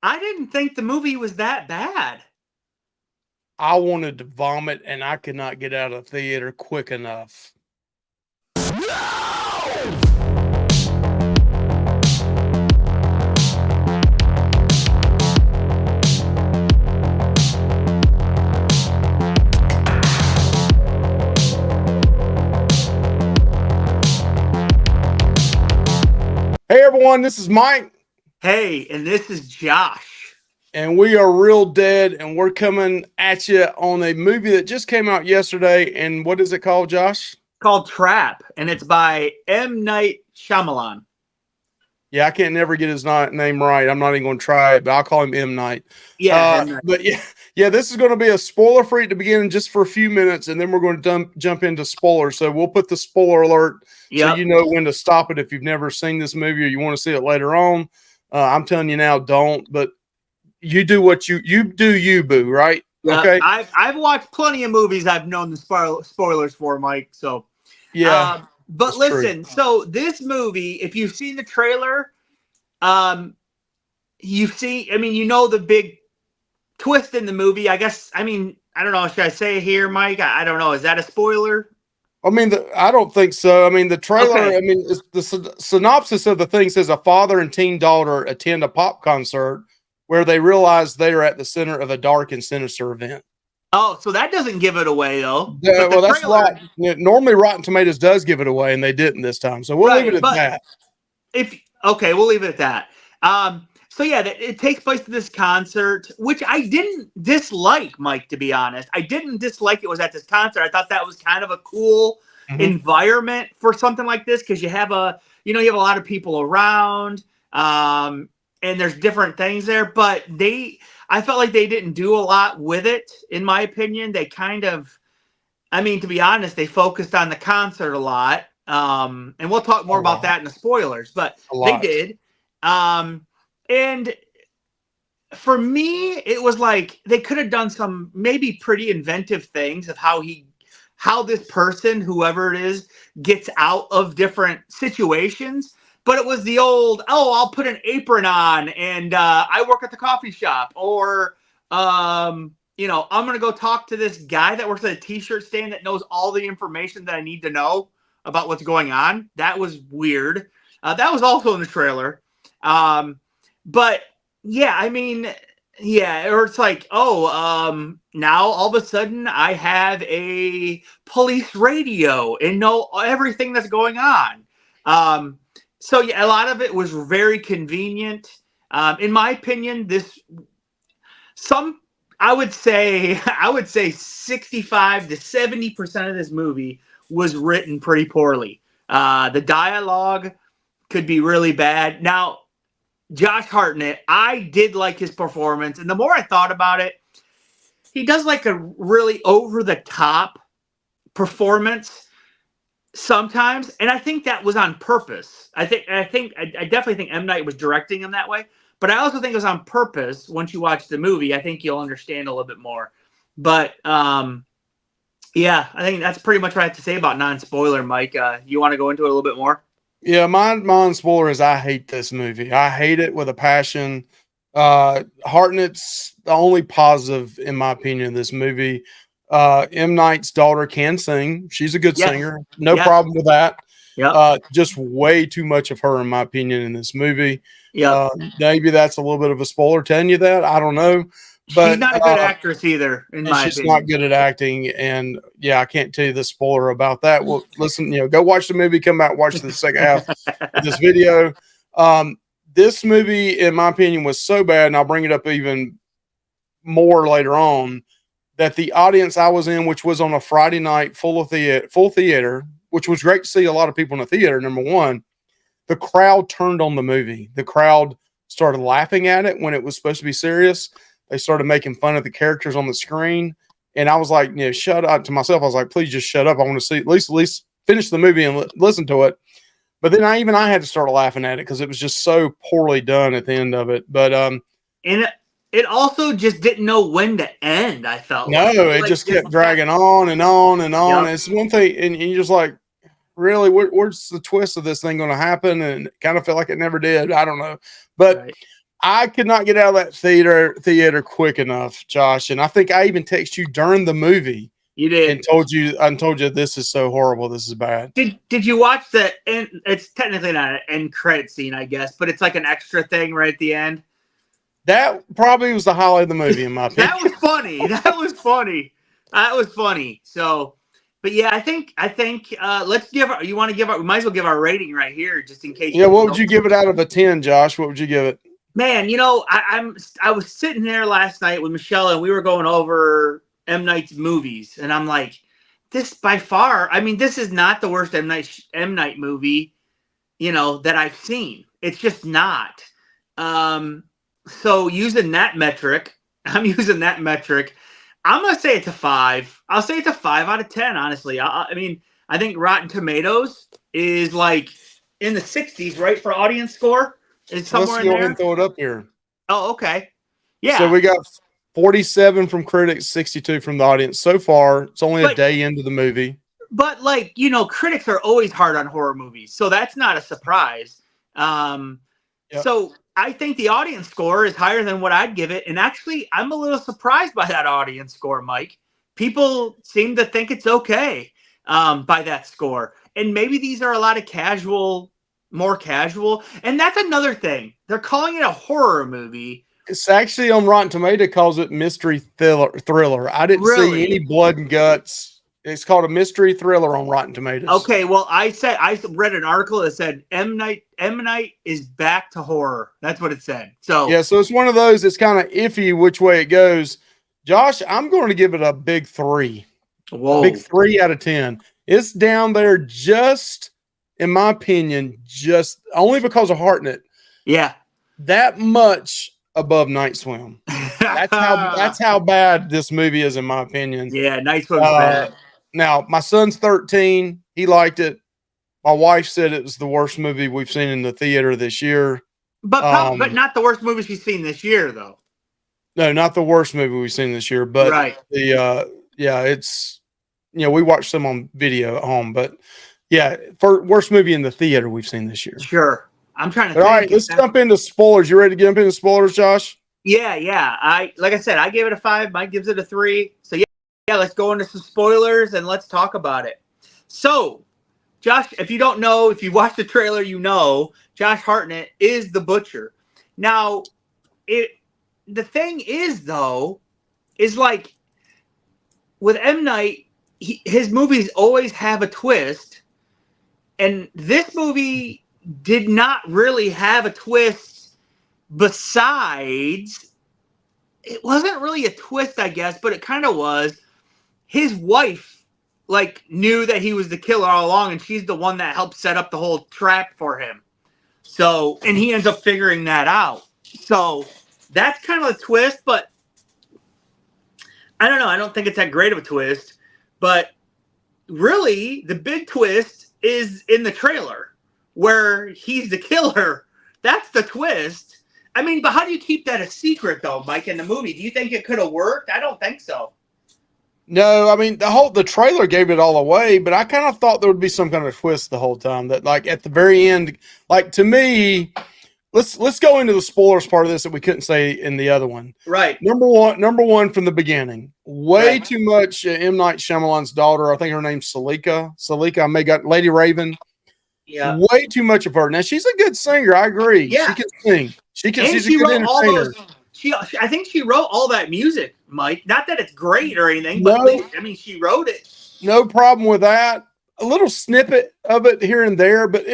I didn't think the movie was that bad. I wanted to vomit and I could not get out of the theater quick enough. Hey everyone, this is Mike. Hey, and this is Josh. And we are Real Dead, and we're coming at you on a movie that just came out yesterday. And what is it called, Josh? Called Trap, and it's by M. Night Shyamalan. Yeah, I can't never get his name right. I'm not even going to try it, but I'll call him M. Night. Yeah, M. Night. But yeah, this is going to be a spoiler free at the beginning just for a few minutes, and then we're going to jump into spoilers. So we'll put the spoiler alert so you know when to stop it if you've never seen this movie or you want to see it later on. I'm telling you now, don't. But you do what you do, you boo, right? Yeah, okay. I've watched plenty of movies I've known the spoilers for, Mike. So yeah, but listen, true. So this movie, if you've seen the trailer, you've seen. I mean, you know the big twist in the movie. I guess. I mean, I don't know. Should I say it here, Mike? I don't know. Is that a spoiler? I mean, I don't think so. I mean, the trailer, okay. I mean, the synopsis of the thing says a father and teen daughter attend a pop concert where they realize they are at the center of a dark and sinister event. Oh, so that doesn't give it away, though. Yeah, well, that's right. Normally, Rotten Tomatoes does give it away, and they didn't this time. So we'll leave it at that. We'll leave it at that. So yeah, it takes place at this concert, which I didn't dislike, Mike, to be honest. I didn't dislike it was at this concert. I thought that was kind of a cool environment for something like this because you have a lot of people around, and there's different things there. But I felt like they didn't do a lot with it, in my opinion. They kind of, I mean, to be honest, they focused on the concert a lot. And we'll talk more about that in the spoilers, but they did. And for me, it was like they could have done some maybe pretty inventive things of how this person, whoever it is, gets out of different situations. But it was the old, I'll put an apron on and I work at the coffee shop, or I'm going to go talk to this guy that works at a t-shirt stand that knows all the information that I need to know about what's going on. That was weird. That was also in the trailer. But yeah, I mean, yeah, or it's like, now all of a sudden I have a police radio and know everything that's going on. So yeah, a lot of it was very convenient. In my opinion, I would say 65 to 70% of this movie was written pretty poorly. The dialogue could be really bad. Now, Josh Hartnett, I did like his performance, and the more I thought about it, he does like a really over-the-top performance sometimes, and I think that was on purpose. I definitely think M. Night was directing him that way, but I also think it was on purpose. Once you watch the movie, I think you'll understand a little bit more. But yeah, I think that's pretty much what I have to say about non-spoiler, Mike. You want to go into it a little bit more? Yeah, my spoiler is I hate this movie. I hate it with a passion. Hartnett's the only positive, in my opinion, in this movie. M. Night's daughter can sing. She's a good singer. No problem with that. Just way too much of her, in my opinion, in this movie. Maybe that's a little bit of a spoiler telling you that. I don't know. But she's not a good actress either, in my opinion. She's not good at acting, and yeah, I can't tell you the spoiler about that. Well, listen, go watch the movie, come back, watch the second half of this video. This movie, in my opinion, was so bad, and I'll bring it up even more later on, that the audience I was in, which was on a Friday night full theater, which was great to see a lot of people in the theater, number one, the crowd turned on the movie. The crowd started laughing at it when it was supposed to be serious. They started making fun of the characters on the screen. And I was like, shut up to myself. I was like, please just shut up. I want to see at least finish the movie and listen to it. But then I had to start laughing at it because it was just so poorly done at the end of it. But and it also just didn't know when to end, I felt. No, it just kept dragging on and on and on. Yep. It's one thing, and you're just like, really, where's the twist of this thing going to happen? And it kind of felt like it never did. I don't know. But I could not get out of that theater quick enough, Josh. And I think I even texted you during the movie You did. and told you this is so horrible. This is bad. Did you watch the end? It's technically not an end credit scene, I guess, but it's like an extra thing right at the end. That probably was the highlight of the movie, in my opinion. That was funny. That was funny. That was funny. So, but yeah, I think let's give. You want to give? We might as well give our rating right here, just in case. Yeah, what would you give it out of a 10, Josh? What would you give it? Man, you know, I was sitting there last night with Michelle, and we were going over M. Night's movies, and I'm like, this by far. I mean, this is not the worst M. Night movie, you know, that I've seen. It's just not. So using that metric, I'm using that metric. I'm gonna say it's a 5. I'll say it's a 5 out of 10. Honestly, I mean, I think Rotten Tomatoes is like in the 60s, right, for audience score. It's somewhere Let's in go there. ahead and throw it up here. Oh, okay. Yeah. So we got 47 from critics, 62 from the audience. So far, it's only a day into the movie. But like, you know, critics are always hard on horror movies, so that's not a surprise. So I think the audience score is higher than what I'd give it. And actually, I'm a little surprised by that audience score, Mike. People seem to think it's okay by that score. And maybe these are a lot of more casual. And that's another thing. They're calling it a horror movie. It's actually on Rotten Tomato calls it mystery thriller. I didn't see any blood and guts. It's called a mystery thriller on Rotten Tomatoes. Okay, well, I read an article that said M. Night is back to horror. That's what it said. So yeah, so it's one of those. It's kind of iffy which way it goes. Josh, I'm going to give it a big 3. Whoa. A big 3 out of 10. It's down there just, in my opinion, just only because of Hartnett. Yeah, that much above Night Swim. That's how bad this movie is, in my opinion. Yeah, Night Swim's bad. Now, my son's 13. He liked it. My wife said it was the worst movie we've seen in the theater this year. But not the worst movie she's seen this year, though. No, not the worst movie we've seen this year. But right. It's, you know, we watched some on video at home. But yeah, for worst movie in the theater we've seen this year. Sure. I'm trying to think. All right, let's jump into spoilers. You ready to get into spoilers, Josh? Yeah. Like I said, I gave it a 5. Mike gives it a 3. So yeah, let's go into some spoilers and let's talk about it. So, Josh, if you don't know, if you watched the trailer, you know Josh Hartnett is the Butcher. Now, the thing is, though, is like with M. Night, his movies always have a twist, and this movie did not really have a twist. Besides, it wasn't really a twist, I guess, but it kind of was. His wife, like, knew that he was the killer all along, and she's the one that helped set up the whole trap for him. So, and he ends up figuring that out. So, that's kind of a twist, but I don't know. I don't think it's that great of a twist. But really, the big twist is in the trailer, where he's the killer. That's the twist. I mean, but how do you keep that a secret, though, Mike, in the movie? Do you think it could have worked? I don't think so. No, I mean, the trailer gave it all away, but I kind of thought there would be some kind of twist the whole time. That, like, at the very end, like, to me, let's go into the spoilers part of this that we couldn't say in the other one. Right. Number one from the beginning. Way too much M. Night Shyamalan's daughter. I think her name's Salika. I may got Lady Raven. Yeah. Way too much of her. Now, she's a good singer. I agree. Yeah. She can sing. She's a she good wrote all entertainer. those. I think she wrote all that music, Mike. Not that it's great or anything, but I mean, she wrote it. No problem with that. A little snippet of it here and there, but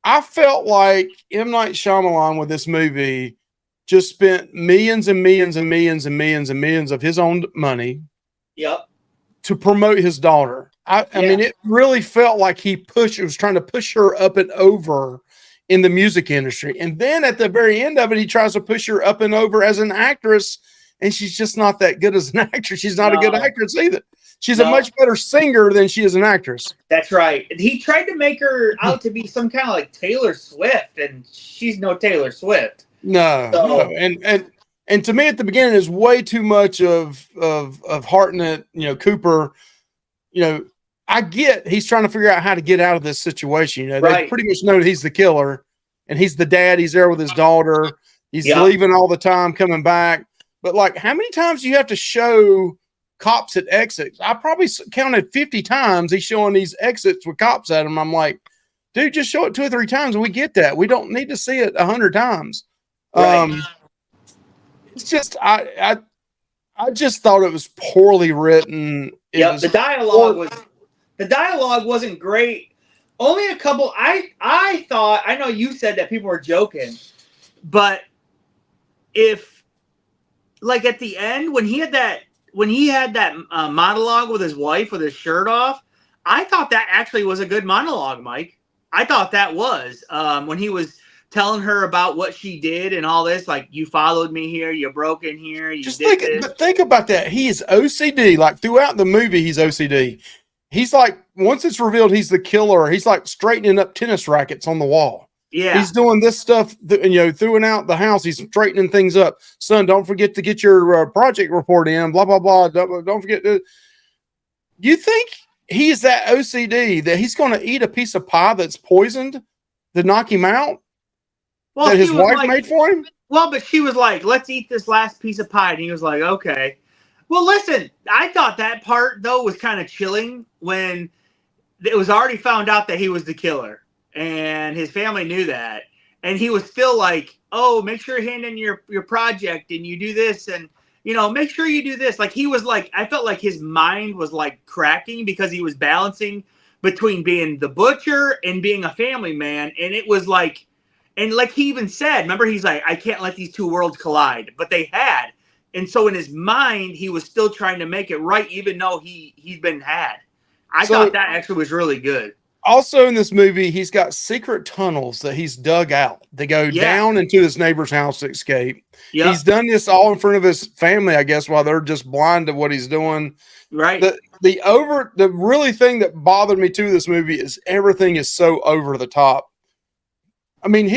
I felt like M. Night Shyamalan with this movie just spent millions and millions and millions and millions and millions of his own money. Yep. To promote his daughter. I mean, it really felt like he was trying to push her up and over in the music industry. And then at the very end of it, he tries to push her up and over as an actress, and she's just not that good as an actress. She's not a good actress either. She's a much better singer than she is an actress. That's right. He tried to make her out to be some kind of like Taylor Swift, and she's no Taylor Swift. No. And to me at the beginning is way too much of Hartnett, you know, Cooper, you know, I get he's trying to figure out how to get out of this situation. You know, they pretty much know that he's the killer and he's the dad. He's there with his daughter. He's Yep. leaving all the time, coming back. But like, how many times do you have to show cops at exits? I probably counted 50 times he's showing these exits with cops at him. I'm like, dude, just show it 2 or 3 times and we get that. We don't need to see it 100 times. Right. It's just I just thought it was poorly written. Yep. The dialogue wasn't great. Only a couple. I thought, I know you said that people were joking, but if, like, at the end when he had that monologue with his wife with his shirt off, I thought that actually was a good monologue, Mike. I thought that was when he was telling her about what she did and all this, like, you followed me here, you broke in here, you just did this. think about that. He is OCD. Like, throughout the movie, he's OCD. He's like, once it's revealed he's the killer, he's like straightening up tennis rackets on the wall. Yeah. He's doing this stuff, throughout the house. He's straightening things up. Son, don't forget to get your project report in, blah, blah, blah. Don't forget to. You think he's that OCD that he's going to eat a piece of pie that's poisoned to knock him out? Well, that his wife made for him? Well, but she was like, let's eat this last piece of pie. And he was like, okay. Well, listen, I thought that part, though, was kind of chilling when it was already found out that he was the killer. And his family knew that. And he was still like, oh, make sure you hand in your project and you do this. And, make sure you do this. Like, he was like, I felt like his mind was like cracking because he was balancing between being the butcher and being a family man. And it was like, and like he even said, remember, he's like, I can't let these two worlds collide. But they had. And so in his mind, he was still trying to make it right, even though he'd been had. I thought that actually was really good. Also in this movie, he's got secret tunnels that he's dug out to go down into his neighbor's house to escape. Yep. He's done this all in front of his family, I guess, while they're just blind to what he's doing. Right. The really thing that bothered me too this movie is everything is so over the top. I mean,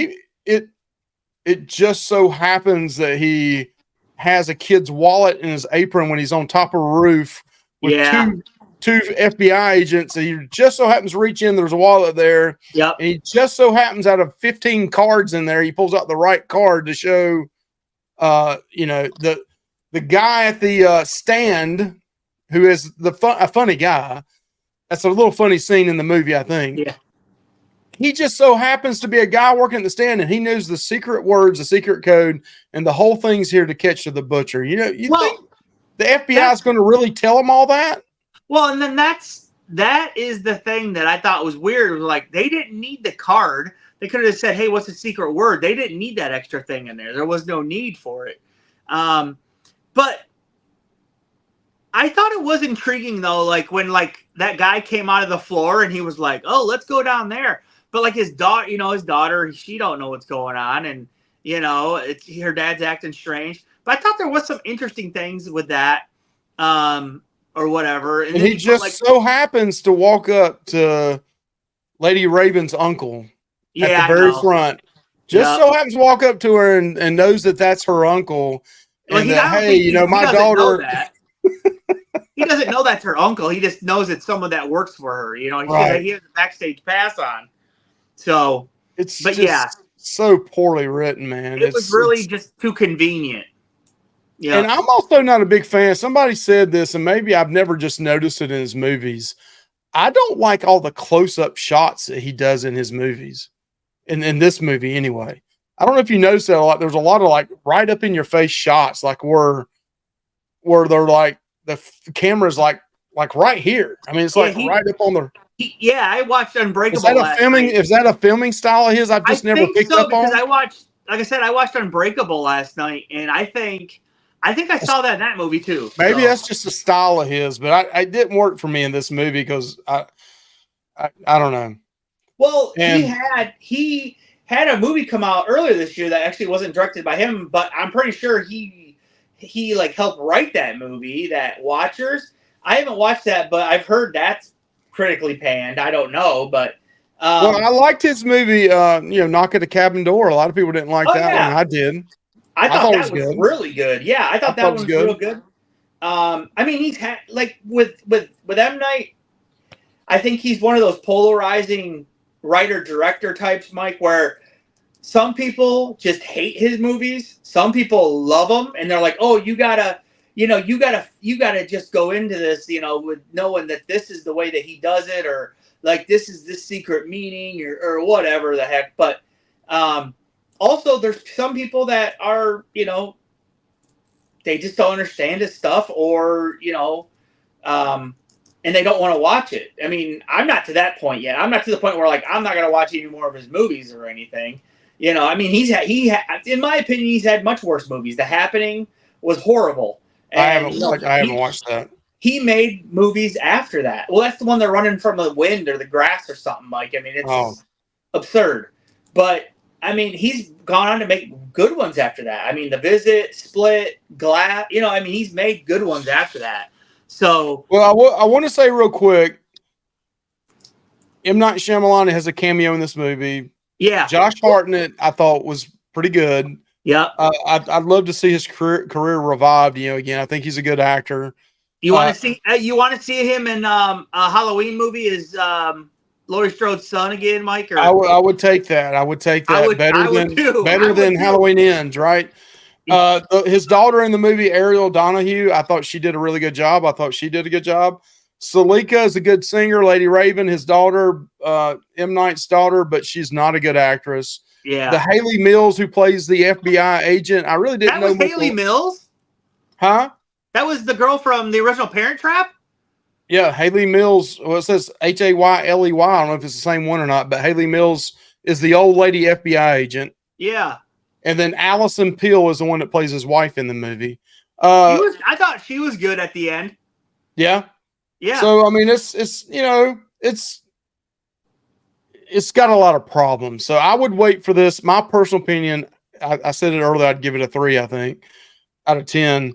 it just so happens that he has a kid's wallet in his apron when he's on top of a roof with two FBI agents, and he just so happens to reach in. There's a wallet there. Yep. And he just so happens, out of 15 cards in there, he pulls out the right card to show, the guy at the stand, who is a funny guy. That's a little funny scene in the movie, I think. Yeah. He just so happens to be a guy working at the stand, and he knows the secret words, the secret code, and the whole thing's here to catch the butcher. You think the FBI is going to really tell him all that? Well, and then that is the thing that I thought was weird. It was like, they didn't need the card. They could have just said, hey, what's the secret word? They didn't need that extra thing in there. There was no need for it. But I thought it was intriguing, though, like when that guy came out of the floor and he was like, oh, let's go down there. But like his daughter, she don't know what's going on. And, her dad's acting strange. But I thought there was some interesting things with that. Or whatever. And he just so happens to walk up to Lady Raven's uncle at the very front. Just so happens to walk up to her and knows that that's her uncle. And my daughter. He doesn't know that's her uncle. He just knows it's someone that works for her. He has a backstage pass on. So, so poorly written, man. It was really just too convenient. Yeah. And I'm also not a big fan. Somebody said this, and maybe I've never just noticed it in his movies. I don't like all the close-up shots that he does in his movies. In this movie, anyway. I don't know if you noticed that a lot. There's a lot of like right up in your face shots, like where they're like the camera's like right here. I mean, it's right up on the. I watched Unbreakable. Is that a filming style of his? I've just never picked up on. I watched Unbreakable last night, and I think I saw that in that movie too. Maybe that's just a style of his, but it didn't work for me in this movie because I don't know. Well, he had a movie come out earlier this year that actually wasn't directed by him, but I'm pretty sure he like helped write that movie, that Watchers. I haven't watched that, but I've heard that's critically panned. I don't know, but I liked his movie, Knock at the Cabin Door. A lot of people didn't like that one. I did. I thought that was really good. Yeah, I thought that one was real good. I mean, he's had with M. Night. I think he's one of those polarizing writer director types, Mike, where some people just hate his movies. Some people love them, and they're like, "Oh, you gotta, you gotta just go into this, with knowing that this is the way that he does it, or like this is this secret meaning, or whatever the heck." But also, there's some people that are, they just don't understand his stuff, or and they don't want to watch it. I mean, I'm not to that point yet. I'm not to the point where like I'm not going to watch any more of his movies or anything. I mean, in my opinion, he's had much worse movies. The Happening was horrible. And, I haven't watched that. He made movies after that. Well, that's the one they're running from the wind or the grass or something, Mike. I mean, it's absurd. But I mean, he's gone on to make good ones after that. I mean, The Visit, Split, Glass. I mean, he's made good ones after that. So, well, I want to say real quick, M. Night Shyamalan has a cameo in this movie. Yeah, Josh Hartnett, I thought was pretty good. Yeah, I'd love to see his career revived. Again, I think he's a good actor. You want to see him in a Halloween movie? Is Laurie Strode's son again, Mike? Or? I would take that. I would take that better than Halloween Ends, right? His daughter in the movie, Ariel Donahue, I thought she did a really good job. I thought she did a good job. Salika is a good singer. Lady Raven, his daughter, M. Night's daughter, but she's not a good actress. Yeah. The Haley Mills who plays the FBI agent, I really didn't know. That was Haley Mills? Huh? That was the girl from the original Parent Trap? Yeah, Haley Mills. Well, it says Hayley. I don't know if it's the same one or not, but Haley Mills is the old lady FBI agent. Yeah. And then Allison Peel is the one that plays his wife in the movie. I thought she was good at the end. Yeah. Yeah. So I mean, it's got a lot of problems. So I would wait for this. My personal opinion, I said it earlier, I'd give it a 3, I think, out of 10.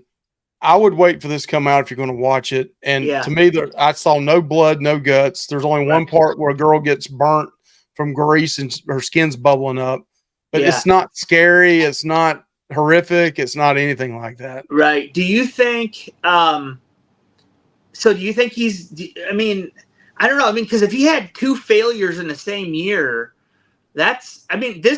I would wait for this to come out if you're going to watch it. And to me, I saw no blood, no guts. There's only one part where a girl gets burnt from grease and her skin's bubbling up. But it's not scary. It's not horrific. It's not anything like that. Right. Do you think so do you think I mean, I don't know. I mean, because if he had 2 failures in the same year, this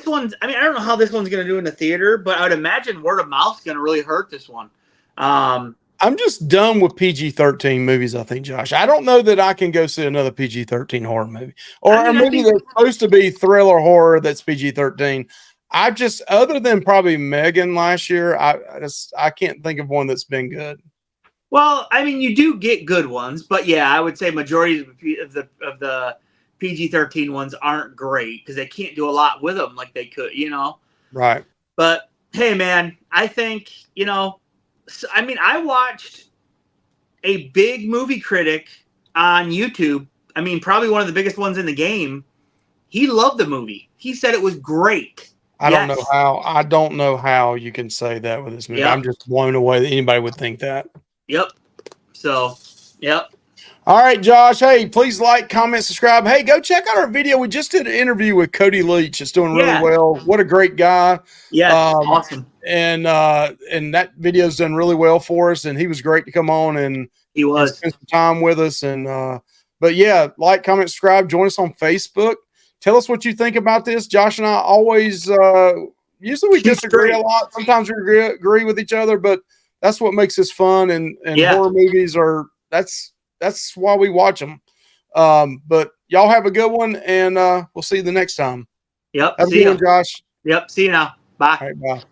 one's, I don't know how this one's going to do in the theater, but I would imagine word of mouth is going to really hurt this one. I'm just done with PG-13 movies, I think, Josh. I don't know that I can go see another PG-13 horror movie or a movie that's supposed to be thriller horror that's PG-13. Other than probably Megan last year, I can't think of one that's been good. Well, I mean, you do get good ones, but yeah, I would say majority of the PG-13 ones aren't great because they can't do a lot with them like they could, Right. But hey, man, I think, I watched a big movie critic on YouTube. I mean, probably one of the biggest ones in the game. He loved the movie. He said it was great. I don't know how you can say that with this movie. Yep. I'm just blown away that anybody would think that. Yep. So, yep. All right, Josh. Hey, please like, comment, subscribe. Hey, go check out our video. We just did an interview with Cody Leach. It's doing really well. What a great guy. Yeah, awesome. And that video's done really well for us. And he was great to come on and spend some time with us. And but yeah, like, comment, subscribe. Join us on Facebook. Tell us what you think about this. Josh and I always usually we disagree a lot. Sometimes we agree with each other, but that's what makes this fun. And horror movies that's why we watch them. But y'all have a good one, and we'll see you the next time. Yep. Have a good one, Josh. Yep. See you now. Bye. All right, bye.